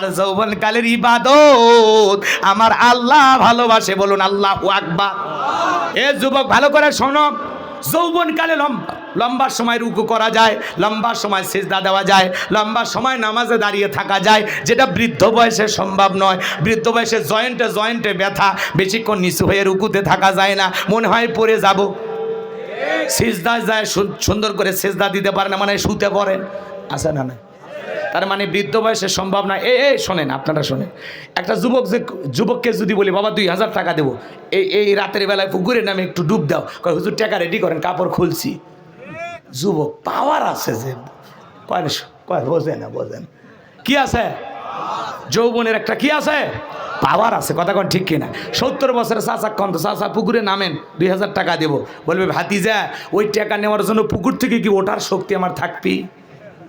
আর যৌবনকালের ইবাদত আমার আল্লাহ ভালোবাসে, বলুন আল্লাহু আকবার। এ যুবক ভালো করে শোনো, যৌবনকালে লম্বা সময় রুকু করা যায়, লম্বা সময় সিজদা দেওয়া যায়, লম্বা সময় নামাজে দাঁড়িয়ে থাকা যায়, যেটা বৃদ্ধ বয়সে সম্ভব নয়। বৃদ্ধ বয়সে জয়েন্টে জয়েন্টে ব্যথা, বেশিক্ষণ নিচু হয়ে রুকুতে থাকা যায় না, মনে হয় পড়ে যাব। সিজদায় যায় সুন্দর করে সিজদা দিতে পারে না, মানে শুতে পড়েন, আছে না না? তার মানে বৃদ্ধ বয়সে সম্ভব না। শোনেন, আপনারা শোনেন, একটা যুবককে যদি বলি বাবা 2000 টাকা দেবো, এই রাতের বেলায় পুকুরের নামে একটু ডুব দাও, কয় হুজুর টাকা রেডি করেন, কাপড় খুলছি। যুবক পাওয়ার আছে যে, কয় বোঝে না, বোঝেন কি আছে? যৌবনের একটা কি আছে? পাওয়ার আছে। কথা কোন ঠিক কিনা? 70 বছরের চাচা কন তো, চাচা পুকুরে নামেন, 2000 টাকা দেবো, বলবে ভাতিজা ওই টাকা নেওয়ার জন্য পুকুর থেকে কি ওঠার শক্তি আমার থাকবি?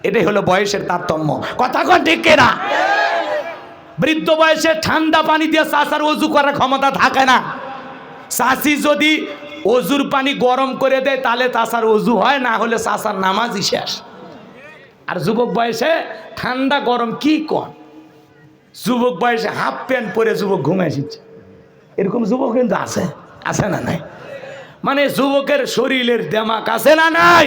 এটাই হলো বয়সের তারতম্য। কথা কোন ঠিক কিনা? বৃদ্ধ বয়সে ঠান্ডা পানি দিয়ে চাচার অজু করার ক্ষমতা থাকে না। চাচি যদি অজুর পানি গরম করে দেয় তাহলে চাচার অজু হয়, না হলে চাচার নামাজই শেষ। আর যুবক বয়সে ঠান্ডা গরম কি কন, যুবক বয়সে হাফ প্যান্ট পরে যুবক ঘুমায় শিখছে, এরকম যুবক কিন্তু আছে, আছে না নাই? মানে যুবকের শরীরের দেমাক আছে না নাই?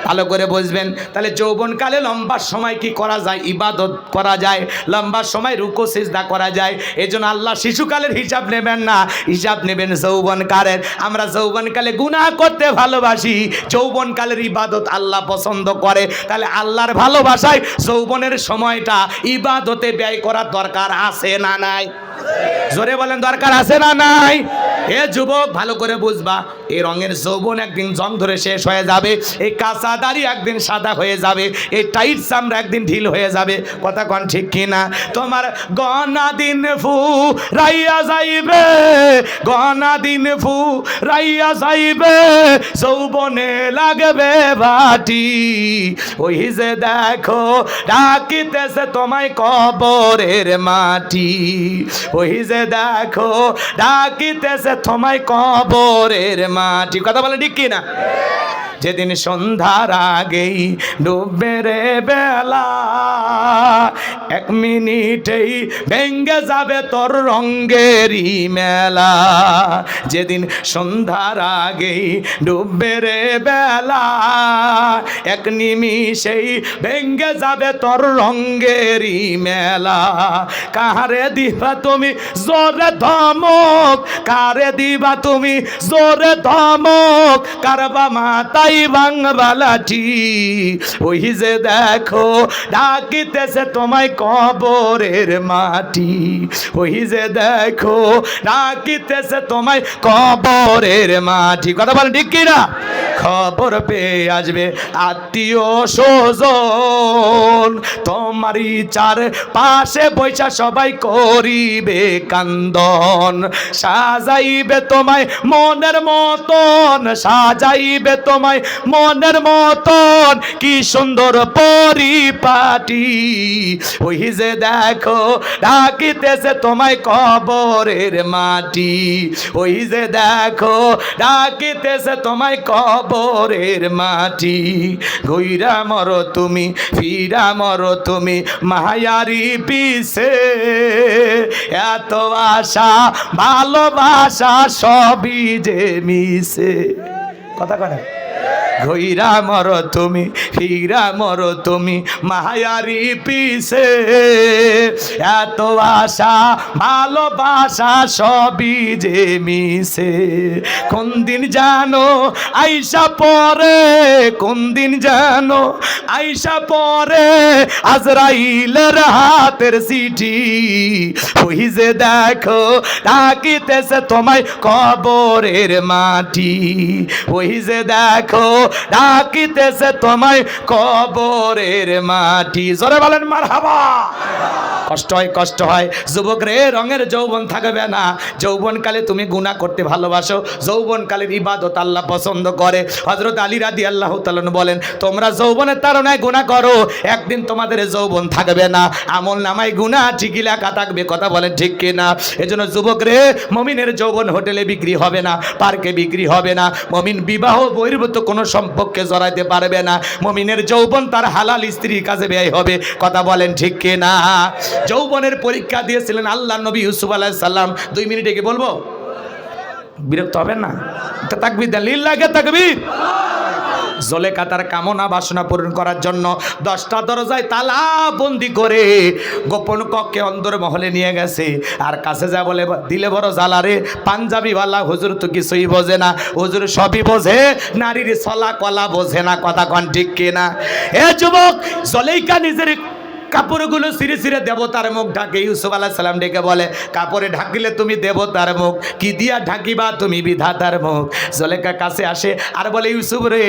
ভালো করে বুঝবেন। তাহলে যৌবনকালে লম্বা সময় কি করা যায়? ইবাদত করা যায়, লম্বা সময় রুকু সিজদা করা যায়। এই জন্য আল্লাহ শিশুকালের হিসাব নেবেন না, হিসাব নেবেন যৌবনকালের। আমরা যৌবনকালে গুনাহ করতে ভালোবাসি, যৌবনকালের ইবাদত আল্লাহ পছন্দ করে। তাহলে আল্লাহর ভালোবাসায় যৌবনের সময়টা ইবাদতে ব্যয় করার দরকার আছে না নাই? জোরে বলেন, দরকার আছে না নাই? এ যুবক ভালো করে বুঝবা, এই রঙের যৌবন একদিন জং ধরে শেষ হয়ে যাবে, এই কাঁচা দাড়ি একদিন সাদা হয়ে যাবে, এই টাইট চামড়া একদিন ঢিল হয়ে যাবে। কথা কোন ঠিক কিনা? তোমার গনা দিন ফু রাইয়া যাইবে, গনা দিন ফু রাইয়া যাইবে, যৌবনে লাগবে বাটি, ওই যে দেখো ডাকিতেছে তোমায় কবরের মাটি, ওই যে দেখো ডাকিতেছে তোমায় কবরের মাটি। কথা বলে ঠিক কিনা? যেদিন সন্ধ্যার আগেই ডুববে রে বেলা, 1 মিনিটেই ভেঙ্গে যাবে তোর রঙ্গেরই মেলা, যেদিন সন্ধ্যার আগেই ডুববে রে বেলা, 1 নিমিষেই ভেঙ্গে যাবে তোর রঙ্গেরই মেলা, কারে দিবা তুমি জোরে ধমক, কারে দিবা তুমি জোরে ধমক, কারবা মাতাই বাংলাটি, ওই যে দেখো ডাকিতেছে তোমায় কবরের মাটি, ওই যে দেখো ডাকিতেছে তোমায় কবরের মাটি। কথা বলেন ঠিক কিনা? খবর পেয়ে আসবে আত্মীয় স্বজন, তোমারই চার পাশে বৈশা সবাই করিবে কান্দন, সাজাইবে তোমায় মনের মতন, সাজাইবে তোমায় মনের মতন, কি সুন্দর পরিপাটি, ওই যে দেখো ডাকিতেছে তোমায় কবরের মাটি, ওই যে দেখো ডাকিতেছে তোমায় কবরের মাটি, ঘুইরা মরো তুমি ফিরা মরো তুমি মায়ারি পিছে, এত আশা ভালোবাসা সবই যে মিশে। কথা কয় ঘইরা মরো তুমি ফিরা মরো তুমি মায়ারি পিছে, এত আশা ভালোবাসা সবই যে মিশে, কোন দিন জানো আইসা পরে, কোন দিন জানো আইসা পরে আজরাইলের হাতের চিঠি, ওই যে দেখো ডাকিতেছে তোমায় কবরের মাটি, ওই যে দেখো ডাকিতেছে তোমায় কবরের মাটি। জোরে বলেন মারহাবা। কষ্ট হয়, কষ্ট হয় যুবক রে, রঙের যৌবন থাকবে না। যৌবনকালে তুমি গুনাহ করতে ভালোবাসো, যৌবনকালের ইবাদত আল্লাহ পছন্দ করে। হযরত আলী রাদিয়াল্লাহু তাআলা বলেন, তোমরা যৌবনের তাড়নায় গুনাহ করো, একদিন তোমাদের যৌবন থাকবে না, আমল নামায় গুনাহ ঠিকই লেখা থাকবে। কথা বলেন ঠিক কিনা? এজন্য যুবক রে, মুমিনের যৌবন হোটেলে বিক্রি হবে না, পার্কে বিক্রি হবে না, মুমিন বিবাহ বহির্ভূত কোনো সম্পর্কে জড়াইতে পারবে না, মুমিনের যৌবন তার হালাল স্ত্রীর কাছে ব্যয় হবে। কথা বলেন ঠিক কিনা? যৌবনের পরীক্ষা দিয়েছিলেন আল্লাহ নবী ইউসুফ আলাইহিস সালাম। 2 মিনিটে কি বলবো? বিরক্ত হবেন না? তাকবীর দেন, লিল্লাহি তাকবীর। জুলেখা তার কামনা বাসনা পূরণ করার জন্য 10টা দরজায় তালা বন্দি করে গোপন কক্ষে অন্দর মহলে নিয়ে গেছে। আর কাছে যা বলে, দিলে বড় জ্বালারে, পাঞ্জাবিওয়ালা হুজুর তো কিছুই বোঝে না, হুজুর সবই বোঝে, নারীর ছলা কলা বোঝে না। কথা কন ঠিক কিনা? এ যুবক, জুলেখা নিজের কাপড়গুলো ছিঁড়ে ছিঁড়ে দেবতার মুখ ঢাকে। ইউসুফ আলাইহিস সালাম ডেকে বলে, কাপড়ে ঢাকিলে তুমি দেবতার মুখ, কি দিয়া ঢাকিবা তুমি বিধাতার মুখ। জুলেখা কাছে আসে আর বলে, ইউসুফ রে,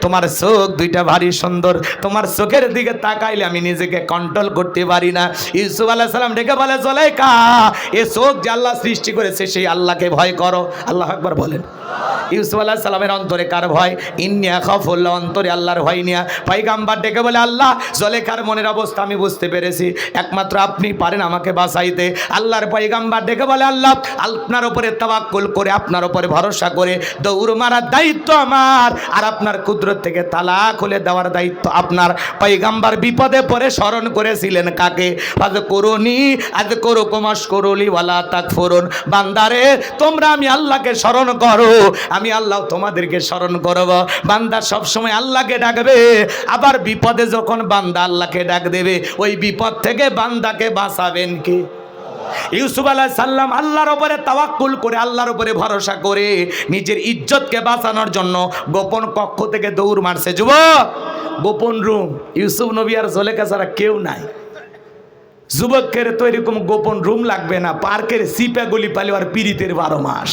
তোমার চোখ দুইটা ভারী সুন্দর, তোমার চোখের দিকে তাকাইলে আমি নিজেকে কন্ট্রোল করতে পারি না। ইউসুফ আলাইহিস সালাম ডেকে বলে, জুলেখা, এ চোখ যে আল্লাহ সৃষ্টি করেছে সেই আল্লাহকে ভয় করো। আল্লাহু আকবার বলেন। ইউসুফ আলাইহিস সালামের অন্তরে কার ভয়? ইন্নী আখাফুল্লাহ, অন্তরে আল্লাহর ভয় নিয়া পয়গম্বর ডেকে বলে, আল্লাহ, জুলেখার মনের অবস্থা আমি বুঝতে পেরেছি, একমাত্র আপনি পারেন আমাকে বাঁচাইতে। আল্লাহর পয়গম্বর ডেকে বলে, আল্লাহ, আপনার উপরে তাওয়াক্কুল করে, আপনার উপরে ভরসা করে দৌড় মারার দায়িত্ব আমার, আর আপনার কুদরত থেকে তালা খুলে দেওয়ার দায়িত্ব আপনার। পয়গম্বর বিপদে পড়ে স্মরণ করেছিলেন কাকে? ফাযকুরুনি আযকুরুকুম ওয়াশকুরুলি ওয়ালা তাকফুরুন। বান্দারে, তোমরা আমি আল্লাহকে স্মরণ করো, আমি আল্লাহ তোমাদেরকে স্মরণ করব। বান্দা সব সময় আল্লাহকে ডাকবে, আবার বিপদে যখন বান্দা আল্লাহকে ডাক দেবে, ওই বিপদ থেকে বান্দাকে বাঁচাবেন কে? ইউসুফ আলাইহিস সালাম আল্লাহর উপরে তাওয়াক্কুল করে, আল্লাহর উপরে ভরসা করে নিজের ইজ্জতকে বাঁচানোর জন্য গোপন কক্ষ থেকে দৌড় মারছে। যুবক, গোপন রুম, ইউসুফ নবী আর জুলেখা ছাড়া কেউ নাই। যুবকের তো এরকম গোপন রুম লাগবে না, পার্কের সিপা গলি পালে আর পীড়িতের 12 মাস।